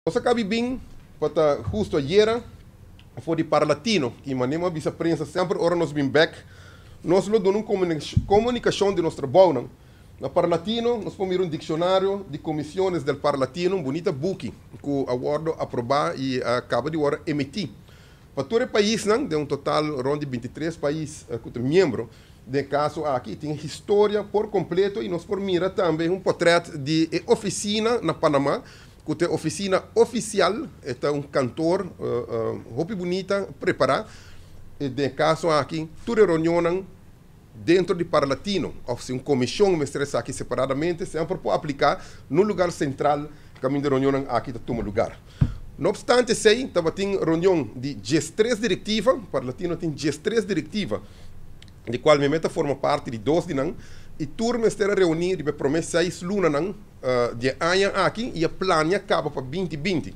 Nós acabamos bem, para justo ayer, foi de Parlatino, que manema a prensa sempre ora nos bem back. Nós lo damos comunicação de nosso trabalho. Na Parlatino, nós pomos um dicionário de comissões do Parlatino, um bonito book, que o acordo aprovado e acaba de emitir. Para todo o país, de um total de 23 países que membros, de caso aqui tem história por completo e nós por mira também um portrait de oficina na Panamá, que tem oficina oficial, é um cantor, roupa bonita, preparado, e de caso aqui, toda reunião dentro de Parlatino, ou se uma comissão mestressa aqui separadamente, sempre pode aplicar no lugar central, caminho de reunião aqui da toma lugar. Não obstante, sei, estava tem reunião de GES3 diretiva, Parlatino tem GES3 diretiva, de qual minha meta forma parte de 2 de e turma estará reunir de promessa 6 lunas de ano aqui e a plano acaba para 2020.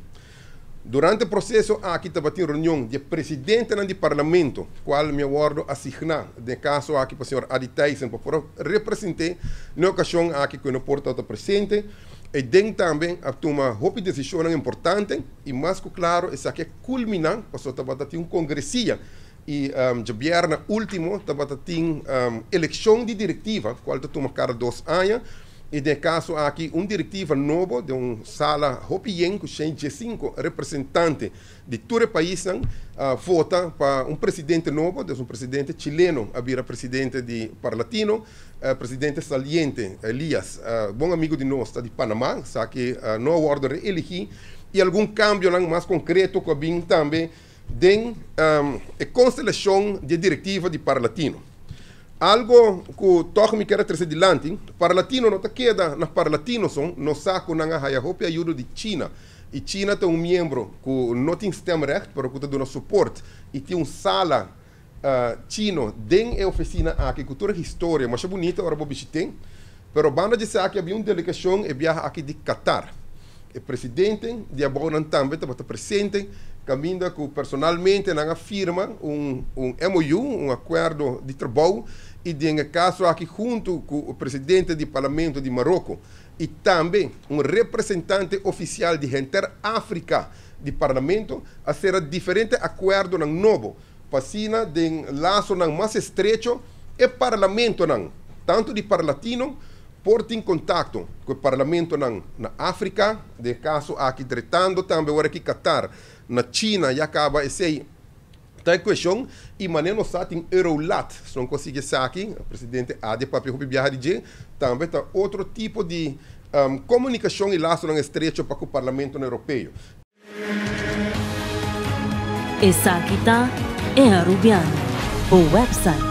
Durante o processo aqui estava tem reunião de presidente do parlamento, qual me aguardo assignar, de caso aqui para o senhor Adi Tyson, para representar na ocasião aqui que o porta está presente, e dentro também a tomar uma decisão importante, e mais que claro, isso aqui culmina, porque estava ter um congressia, e de viernes último, estava ter eleição de diretiva, qual toma cada 2 anos, e de caso aqui diretiva novo de sala Hopien, que tem 5 representantes de todo o país, vota para presidente novo, de presidente chileno, a vir presidente de Parlatino, presidente saliente, Elias, bom amigo de nós, de Panamá, sabe que não aguardo reelegir, e algum cambio mais concreto que vem também de constelação de diretiva de Parlatino. Algo que toca me quer trazer adiante, Parlatino não queda na Parlatino no saco na Hayahope ajuda de China. E China tem membro que não tem sistema recht, para que dá suporte, e tem sala chino dentro da oficina aqui, que toda a história, mas é bonita, agora vou visitar. Pero banda de que havia uma delegação e viaja aqui de Qatar. O presidente de Abonan também estava presente, caminha que personalmente na firma MOU, um acordo de trabalho, e em caso aqui junto com o presidente do parlamento de Marrocos e também representante oficial de África do parlamento a ser diferente acordo novo, para de laço mais estreito e parlamento tanto de Parlatino por ter contato com o parlamento na África, de caso aqui tratando também agora aqui Qatar, na China e acaba esse tal questão e maneira só tem Eurolat, se não consegue sair aqui, o presidente Adi papel viajar de também está outro tipo de comunicação e laço estreito para o parlamento europeu. Essa aqui é a Rubiano, o website